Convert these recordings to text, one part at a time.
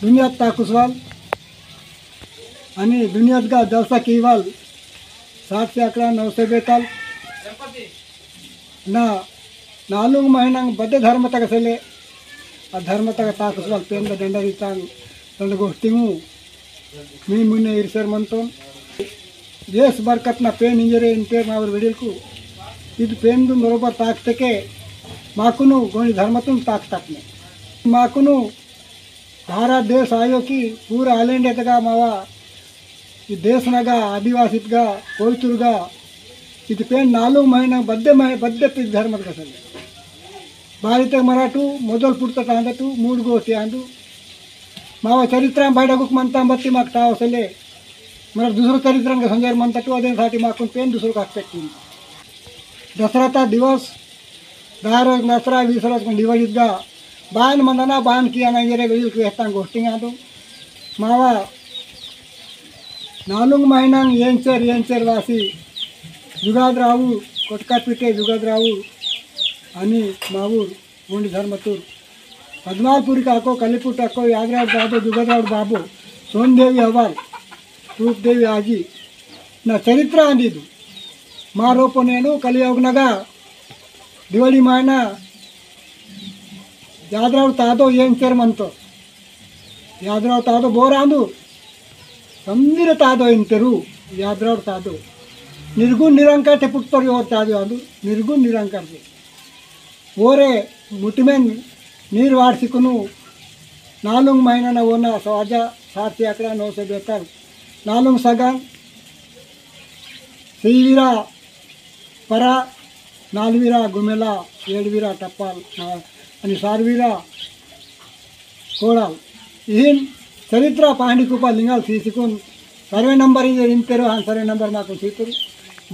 दुनियात ताकुसवाल आणि दुनियात का जलसा कीवाल 7 से 11 9 से 42 ना नालुंग महिनंग बदे धर्म तक सले आ धर्म तक ताकुसवाल पेन द दंडरी तांग तंड गोष्टिंगू मी मुन्ने इरसर मंतोन देश बरकत ना पेन इंजरे इंटे मावर विडिलकू ಇದು ಪೇಂದು ಬರೋಬರ್ ತಾಕ್ತಕ್ಕೆ ಮಾಕುನು ಗೋಣಿ ಧರ್ಮತುನ್ ತಾಕ್ತಾಕ್ನೆ ಮಾಕುನು धारा देश आयो की पूरा आलेंड तगा मावा ಈ ದೇಶನಾಗ ಆದಿವಾಸಿತ್ಗ ಕೋಯ್ತುರ್ಗ ಇದು ಪೇನ್ 4 ಮಹಿನ ಬದ್ದೆ ಪಿ ಧರ್ಮದ ಕಸಲೆ ಭಾರತ ಮರಾಠು ಮೊದಲು ಪುಡ್ತ ತಾಂದತು 3 ಗೋತಿ ಅಂದು ಮಾವ ಚರಿತ್ರ ಬಾಡಗುಕ್ ಮಂತ ಬತ್ತಿ ಮಾಕ್ತಾ ಅವಸಲೆ ಮರ दुसरं चरित्रांग संजय म्हणतात अदेसाठी माकून पेन दुसरं कागतात दसराचा दिवस 10 रोज दसरा 20 रोज दिवाळीत गा बाण म्हणना बाण किया नाही जरे वेळी वेस्तान गोष्टी आदो मावा नालुंग महिनांग येंचर वासी जुगादराऊ कोटकापिटे जुगादराऊ आणि मावूर गोंडी धर्मतूर पद्मालपुरी काको कलिपुट अक्को यादराव दादो जुगादराव बाबू सोनदेवी हवाल रूपदेवी आजी ना चरित्र अंदिदु మా రూపు నేను కలియోగనగా దివళి మాయన యాదరావు తాదో ఏం చేరమంతో యాదరావు తాదో ಬೋರಾಂದು ಗಂಭೀರ ತಾದೋ ಇಂತರು ಯಾದರಾವ್ ತಾದೋ ನಿರ್ಗುಣ ನಿರಂಕಾರ te ಪುಟ್tori ಓರ್ ತಾದೋ ಅದು ನಿರ್ಗುಣ ನಿರಂಕಾರ ಓರೆ ಮುಟಿಮೆನ್ ನೀರು ವಾಡ್ಸಿಕುನು 4 ಮಹಿನನ ಓನ ಸಹಜ 7 एकड़ा 9 से 72 4 सगन सीवीरा परा 4वीरा गुमेला 7वीरा टप्पाल आणि 4वीरा कोडाल इन चरित्र पाहणी कुपा लिंगाल सीसिकून सर्वे नंबर इंतेरो हा सर्वे नंबर माकून सीतरू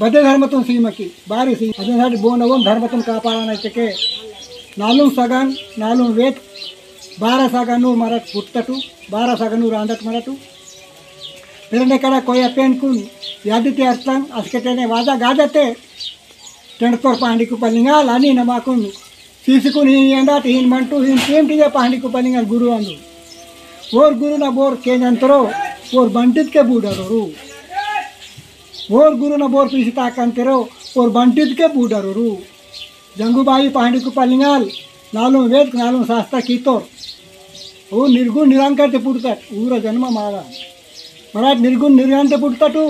बदे धर्मतून सीमकी बारी सी अजूनसाठी बोनवून धर्मतून कापाळायचे के 4 सगन 4 वेद 12 सगनूर मराठ पुट्टटू 12 सगनूर आंदट मराठू पेरने कड़ा कोई पेन कुन यादिते अर्थं अस्केटेने वाजा गाजते टेंडतोर पांडी कुपलिंगाल आणि नमाकुन सीसिकुन ही एंदाट हिन मंटू हिन टीमटीजे पांडी कुपलिंगाल गुरु अंदु ओर गुरु ना बोर केजंतरो ओर बंटित के बूडरोरू ओर गुरु ना बोर पिसिता कंतरो ओर बंटित के बूडरोरू जंगुबाई पांडी कुपलिंगाल 4 वेद 4 शास्त्र कीतोर ओ निर्गुण निरंकार ते पुडतात ऊर जन्म मावा मराठ निर्गुण निर्यांत पुटतटू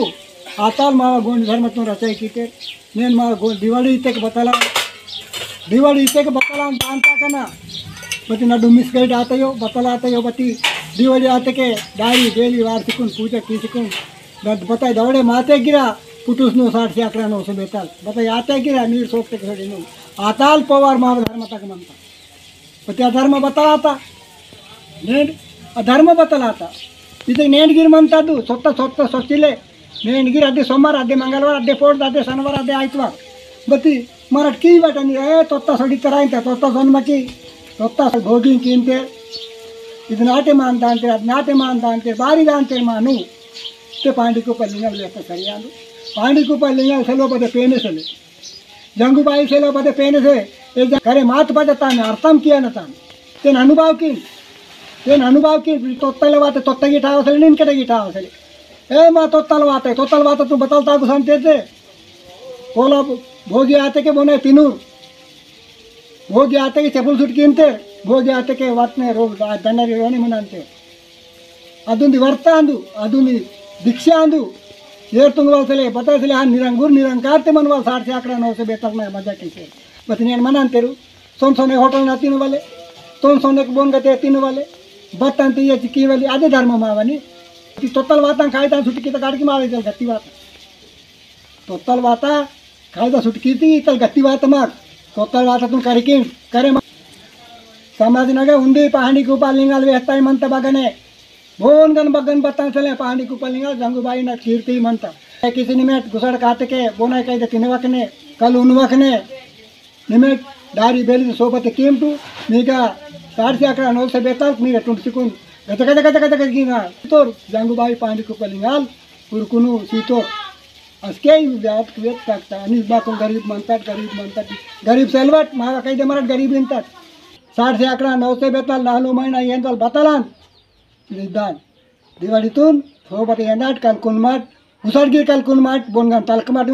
आताल मावा गोंड धर्मतून रचाई कीते नेन मा दिवाळी इतेक बतला जानता कना बती नडु मिस गईड आतयो बतला आतयो बती दिवाळी आते के डायरी डेली वार्षिकून पूजा कीसिकून बताय दवडे माते गिरा पुटुसनु 60 से 11 9 से 42 बताय आते गिरा नीर सोकते खडीनु आताल पवार मावा धर्मतक म्हणता बती धर्म बतला आता नेड अधर्म बतला आता इथे नेणगिरी म्हणतात स्वतः स्वस्तिले नेणगिरी अदे सोमवार अदे मंगळवार अदे पोट अदे शनिवार अदे आयतवार बती मराठ की बटनी ए तोत्ता सडी तरायंत तोत्ता सोनमकी तोत्ता भोगी कीनते ಇದು ನಾಟೆ ಮಾಂತ ಅಂತೆ ಅದು ನಾಟೆ ಮಾಂತ ಅಂತೆ ಬಾರಿದ ಅಂತೆ ಮಾನು ते पांडी को पल्लिंगल लेता सरियानु पांडी को पल्लिंगल सेलो बदे पेने से जंगुबाई सेलो बदे पेने से एक करे मात बदता ने अर्थम किया न तान तेन अनुभव की तोत्तल वाते तोत्ता गिटाव से निन कटे गिटाव से ए मा तोत्तल वाते तू बतलता को संते थे कोला भोगी आते के बोने तिनूर भोगी आते के चपल सुट कीनते भोगी आते के वातने रोग दंडरी रोनी मनांते अदुंदी वर्त अंदु अदुंदी दीक्षा अंदु येर ತುಂಗವಲ್ಸಲೆ ಬತಸಲೆ ಆ ನಿರಂಕಾರ್ತೆ ಮನವಲ್ 60 ಆಕಡ 9 से 72 में मजा कैसे बतनी मनांतेरू सोने होटल ना तीन वाले सोने के बोन गते तीन वाले बत्तंते ये की वाली आदे धर्म मावनी तोतल वाता कायदा सुटकी तो गाडकी मावे चल गत्ती वाता तोतल वाता कायदा सुटकी ती तल गत्ती वाता माग तोतल वाता तुम करे समाज नगे उंडी पहाड़ी को पालिंगाल वेस्ताई मंत बगने बोन गन बगन बत्तन चले पहाड़ी को पालिंगाल जंगुबाई ना कीर्ति मंत किसी निमेट गुसड़ काते के बोना कई तिनवकने कल उनवकने निमेट दारी बेली सोबत कीमटू मीगा 60 आकड़ा 9 से 42 मीगा टुंसिकुन गत गिना तोर जंगुबाई पहाड़ी को पालिंगाल उरकुनु सीतोर असके व्यात वेत टाकता आणि बाको गरीब म्हणतात गरीब सेलवट मागा काही दे मराठ गरीब म्हणतात 60 आकड़ा 9 से 42 लालू महिना येंदल बतलान इदान दिवाळीतून सोबत येणार कालकुन माट उसडगी कालकुन माट बोनगान तलक माट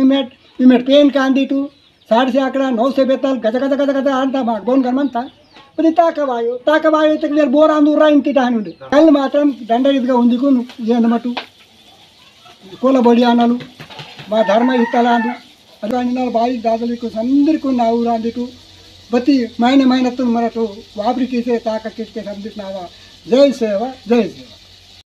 इमेट पेन कांदी टू 11:30 9 बेताल गज गज गज गज अंता माट बोनगान मंता पदी ताकवायो तक बोर अंदूर रा इंति टानुंडे कल मात्रम దండరీతిగా ఉందికును ఏందమటు కోలబడి అనాలు మా ధర్మ ఇత్తలాందు అదానినాలు బాయి దాదలికు సందరికు నా ఊరాందికు బతి మైన మైనత్తు మనతో వాపికి చేసే తాక కిట్టే సందిస్తున్నావా జై సేవ